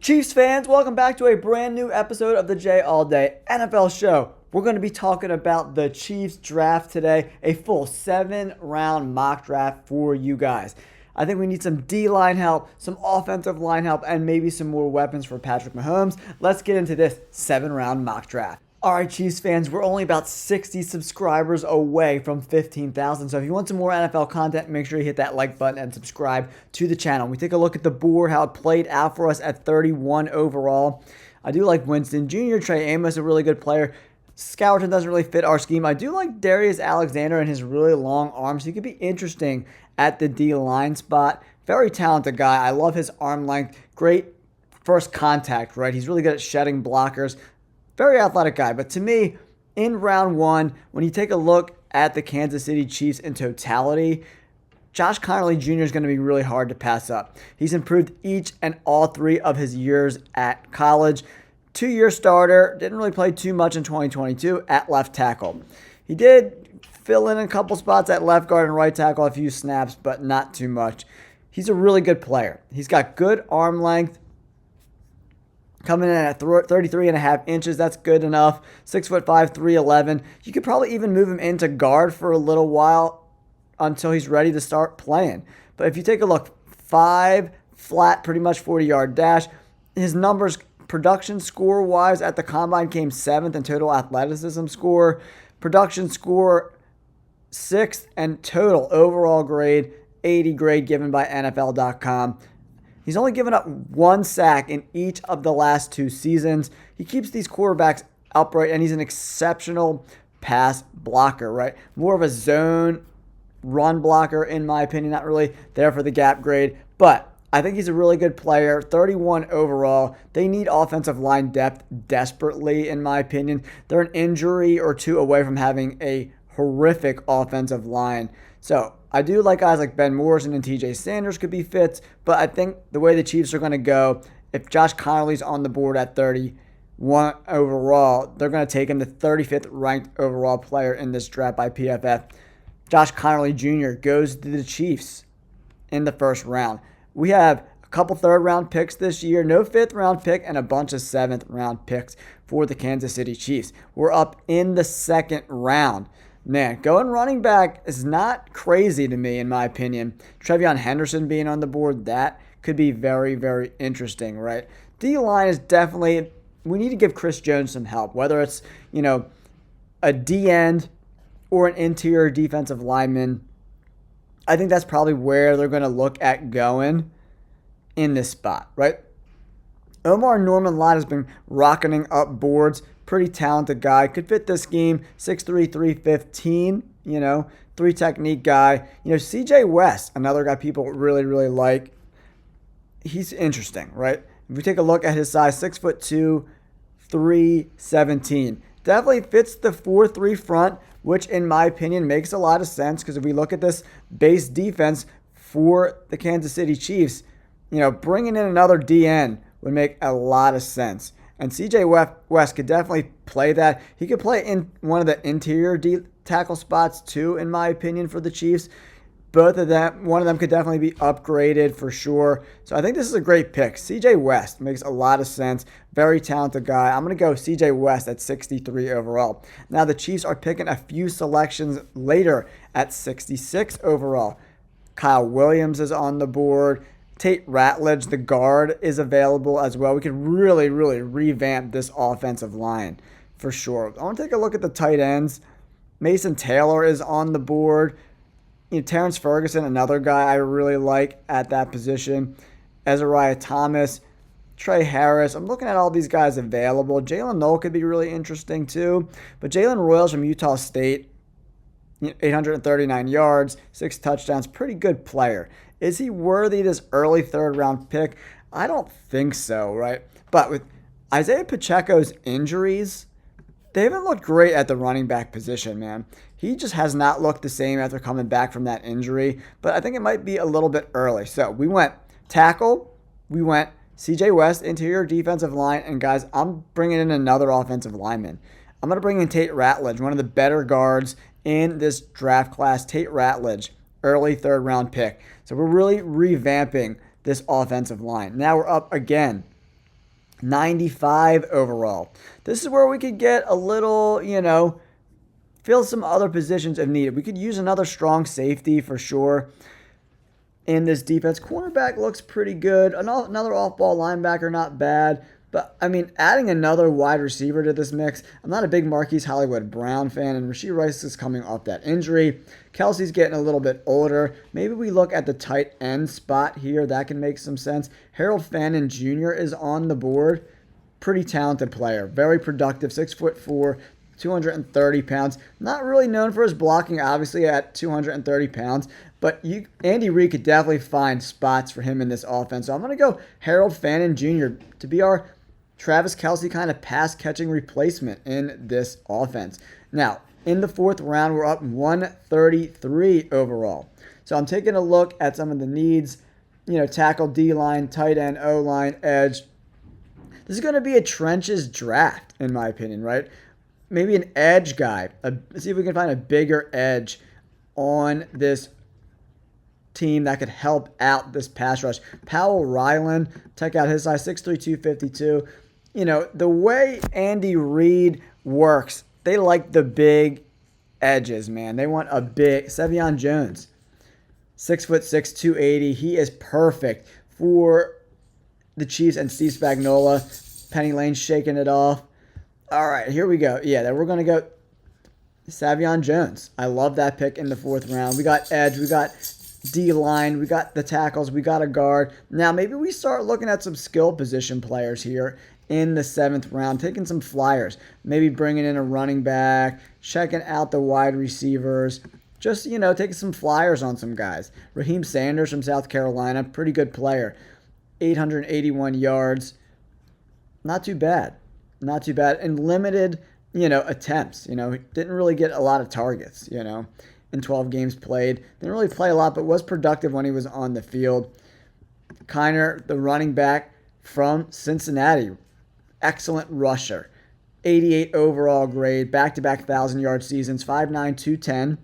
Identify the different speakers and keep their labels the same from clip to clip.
Speaker 1: Chiefs fans, welcome back to a brand new episode of the J All Day NFL Show. We're going to be talking about the Chiefs draft today, a full 7-round mock draft for you guys. I think we need some D-line help, some offensive line help, and maybe some more weapons for Patrick Mahomes. Let's get into this 7-round mock draft. All right, Chiefs fans, we're only about 60 subscribers away from 15,000. So if you want some more NFL content, make sure you hit that like button and subscribe to the channel. We take a look at the board, how it played out for us at 31 overall. I do like Winston Jr., Trey Amos, a really good player. Scourton doesn't really fit our scheme. I do like Darius Alexander and his really long arms. He could be interesting at the D-line spot. Very talented guy. I love his arm length. Great first contact, right? He's really good at shedding blockers. Very athletic guy. But to me, in round one, when you take a look at the Kansas City Chiefs in totality, Josh Connolly Jr. is going to be really hard to pass up. He's improved each and all three of his years at college. 2-year starter, didn't really play too much in 2022 at left tackle. He did fill in a couple spots at left guard and right tackle, a few snaps, but not too much. He's a really good player. He's got good arm length. Coming in at 33.5 inches, that's good enough. 6'5", 311. You could probably even move him into guard for a little while until he's ready to start playing. But if you take a look, 5 flat, pretty much 40-yard dash. His numbers, production score-wise at the combine, came 7th in total athleticism score. Production score 6th, and total overall grade 80 grade given by NFL.com. He's only given up 1 sack in each of the last 2 seasons. He keeps these quarterbacks upright, and he's an exceptional pass blocker, right? More of a zone run blocker, in my opinion. Not really there for the gap grade, but I think he's a really good player. 31 overall. They need offensive line depth desperately, in my opinion. They're an injury or 2 away from having a horrific offensive line. So I do like guys like Ben Morrison and TJ Sanders could be fits, but I think the way the Chiefs are going to go, if Josh Connolly's on the board at 31 overall, they're going to take him the 35th ranked overall player in this draft by PFF. Josh Connolly Jr. goes to the Chiefs in the first round. We have a couple third-round picks this year, no fifth-round pick, and a bunch of seventh-round picks for the Kansas City Chiefs. We're up in the second round. Man, going running back is not crazy to me, in my opinion. Trevion Henderson being on the board, that could be very, very interesting, right? D-line is definitely, we need to give Chris Jones some help, whether it's, a D-end or an interior defensive lineman. I think that's probably where they're going to look at going in this spot, right? Omar Norman Lott has been rocketing up boards. Pretty talented guy. Could fit this scheme. 6'3", 315, 3-technique guy. CJ West, another guy people really, really like. He's interesting, right? If we take a look at his size, 6'2", 317. Definitely fits the 4-3 front, which in my opinion makes a lot of sense because if we look at this base defense for the Kansas City Chiefs, bringing in another DN would make a lot of sense. And CJ West could definitely play that. He could play in one of the interior tackle spots too, in my opinion, for the Chiefs. Both of them, one of them could definitely be upgraded for sure. So I think this is a great pick. CJ West makes a lot of sense. Very talented guy. I'm going to go CJ West at 63 overall. Now the Chiefs are picking a few selections later at 66 overall. Kyle Williams is on the board. Tate Ratledge, the guard, is available as well. We could really, really revamp this offensive line for sure. I want to take a look at the tight ends. Mason Taylor is on the board. Terrence Ferguson, another guy I really like at that position. Ezariah Thomas, Trey Harris. I'm looking at all these guys available. Jalen Noel could be really interesting too. But Jalen Royals from Utah State, 839 yards, 6 touchdowns, pretty good player. Is he worthy of this early third-round pick? I don't think so, right? But with Isaiah Pacheco's injuries, they haven't looked great at the running back position, man. He just has not looked the same after coming back from that injury, but I think it might be a little bit early. So we went tackle, we went CJ West, interior defensive line, and guys, I'm bringing in another offensive lineman. I'm going to bring in Tate Ratledge, one of the better guards in this draft class. Tate Ratledge, early third-round pick. So we're really revamping this offensive line. Now we're up again 95 overall. This is where we could get a little, fill some other positions if needed. We could use another strong safety for sure in this defense. Cornerback looks pretty good. Another off-ball linebacker, not bad. But, I mean, adding another wide receiver to this mix, I'm not a big Marquise Hollywood Brown fan, and Rashee Rice is coming off that injury. Kelsey's getting a little bit older. Maybe we look at the tight end spot here. That can make some sense. Harold Fannin Jr. is on the board. Pretty talented player. Very productive. 6'4", 230 pounds. Not really known for his blocking, obviously, at 230 pounds. But Andy Reid could definitely find spots for him in this offense. So I'm going to go Harold Fannin Jr. to be our Travis Kelce kind of pass-catching replacement in this offense. Now, in the fourth round, we're up 133 overall. So I'm taking a look at some of the needs. Tackle, D-line, tight end, O-line, edge. This is going to be a trenches draft, in my opinion, right? Maybe an edge guy. See if we can find a bigger edge on this team that could help out this pass rush. Powell Ryland, check out his size, 6'3", 252. The way Andy Reid works, they like the big edges, man. They want a big Sevion Jones, 6'6", 280. He is perfect for the Chiefs and Steve Spagnuolo. Penny Lane shaking it off. All right, here we go. Yeah, then we're going to go Sevion Jones. I love that pick in the fourth round. We got edge. We got D-line. We got the tackles. We got a guard. Now, maybe we start looking at some skill position players here in the seventh round, taking some flyers. Maybe bringing in a running back, checking out the wide receivers. Just, taking some flyers on some guys. Raheem Sanders from South Carolina, pretty good player. 881 yards. Not too bad. Not too bad. And limited, attempts. Didn't really get a lot of targets, in 12 games played. Didn't really play a lot, but was productive when he was on the field. Kiner, the running back from Cincinnati. Excellent rusher. 88 overall grade. Back-to-back 1,000-yard seasons. 5'9", 210.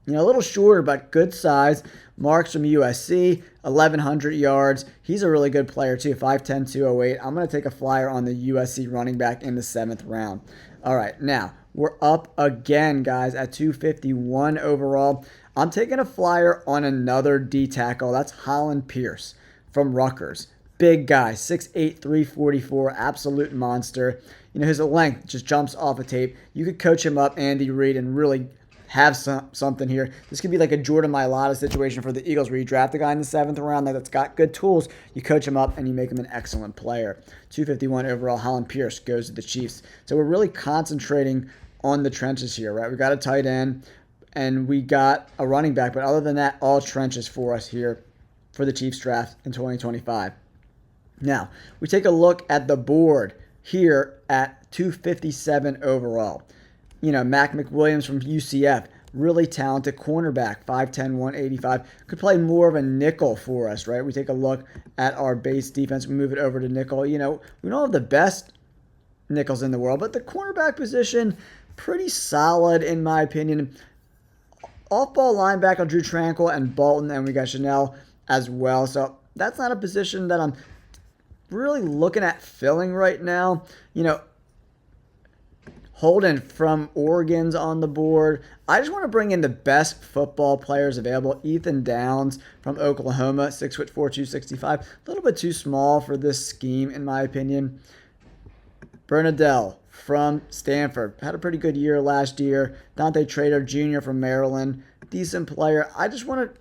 Speaker 1: A little shorter, but good size. Marks from USC, 1,100 yards. He's a really good player, too. 5'10", 208. I'm going to take a flyer on the USC running back in the seventh round. All right, now, we're up again, guys, at 251 overall. I'm taking a flyer on another D tackle. That's Holland Pierce from Rutgers. Big guy, 6'8", 344, absolute monster. His length just jumps off a tape. You could coach him up, Andy Reid, and really have something here. This could be like a Jordan Mailata situation for the Eagles where you draft a guy in the seventh round that's got good tools, you coach him up, and you make him an excellent player. 251 overall, Holland Pierce goes to the Chiefs. So we're really concentrating on the trenches here, right? We got a tight end, and we got a running back, but other than that, all trenches for us here for the Chiefs draft in 2025. Now, we take a look at the board here at 257 overall. Mac McWilliams from UCF, really talented cornerback, 5'10", 185. Could play more of a nickel for us, right? We take a look at our base defense. We move it over to nickel. We don't have the best nickels in the world, but the cornerback position, pretty solid in my opinion. Off-ball linebacker, Drew Tranquil and Bolton, and we got Chanel as well. So that's not a position that I'm really looking at filling right now. Holden from Oregon's on the board. I just want to bring in the best football players available. Ethan Downs from Oklahoma, 6'4", 265. A little bit too small for this scheme, in my opinion. Bernadelle from Stanford. Had a pretty good year last year. Dante Trader Jr. from Maryland. Decent player. I just want to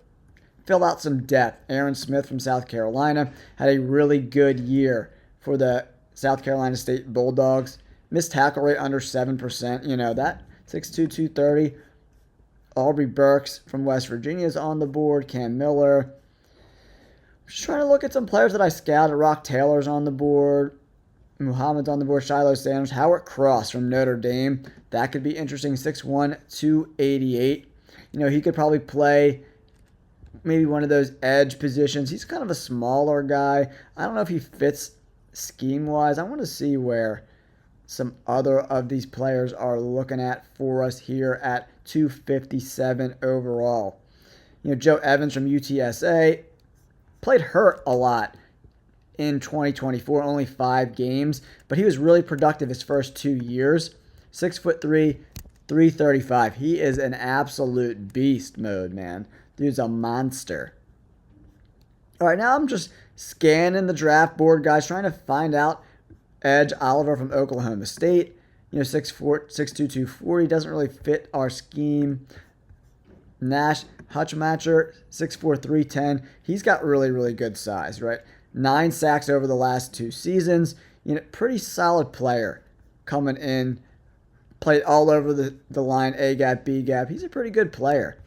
Speaker 1: fill out some depth. Aaron Smith from South Carolina. Had a really good year for the South Carolina State Bulldogs. Missed tackle rate under 7%. That 6'2", 230. Aubrey Burks from West Virginia is on the board. Cam Miller. Just trying to look at some players that I scouted. Rock Taylor's on the board. Muhammad's on the board. Shiloh Sanders. Howard Cross from Notre Dame. That could be interesting. 6'1", 288. He could probably play maybe one of those edge positions. He's kind of a smaller guy. I don't know if he fits scheme-wise. I want to see where some other of these players are looking at for us here at 257 overall. Joe Evans from UTSA played hurt a lot in 2024, only 5 games, but he was really productive his first 2 years. 6'3", 335. He is an absolute beast mode, man. Dude's a monster. All right, now I'm just scanning the draft board, guys, trying to find out edge Oliver from Oklahoma State. 6'4", 6'2", 240. Doesn't really fit our scheme. Nash Hutchmatcher, 6'4", 310. He's got really, really good size, right? 9 sacks over the last 2 seasons. Pretty solid player coming in. Played all over the line, A gap, B gap. He's a pretty good player.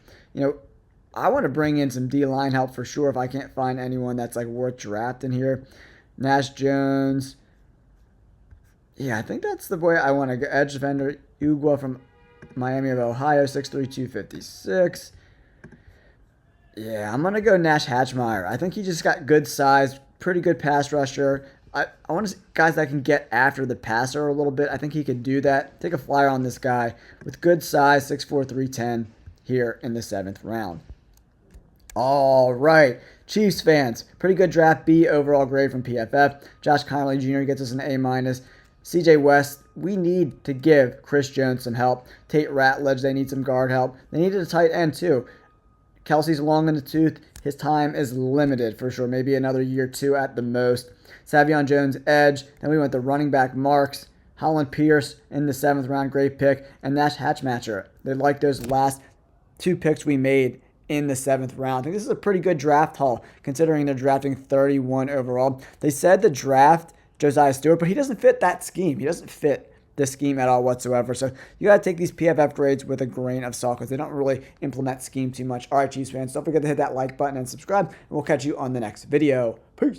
Speaker 1: I want to bring in some D-line help for sure if I can't find anyone that's like worth drafting here. Nash Jones. Yeah, I think that's the boy I want to go. Edge defender, Ugwa from Miami of Ohio, 6'3", 256. Yeah, I'm going to go Nash Hatchmeyer. I think he just got good size, pretty good pass rusher. I want to see guys that can get after the passer a little bit. I think he could do that. Take a flyer on this guy with good size, 6'4", 310 here in the 7th round. All right, Chiefs fans, pretty good draft, B overall grade from PFF. Josh Conley Jr. gets us an A-. CJ West, we need to give Chris Jones some help. Tate Ratledge, they need some guard help. They needed a tight end too. Kelsey's long in the tooth. His time is limited for sure. Maybe another year or 2 at the most. Savion Jones, edge. Then we went to running back Marks. Holland Pierce in the 7th round, great pick. And Nash Hatchmatcher. They like those last 2 picks we made in the 7th round. I think this is a pretty good draft haul considering they're drafting 31 overall. They said to draft Josiah Stewart, but he doesn't fit that scheme. He doesn't fit this scheme at all whatsoever. So you got to take these PFF grades with a grain of salt because they don't really implement scheme too much. All right, Chiefs fans, don't forget to hit that like button and subscribe, and we'll catch you on the next video. Peace.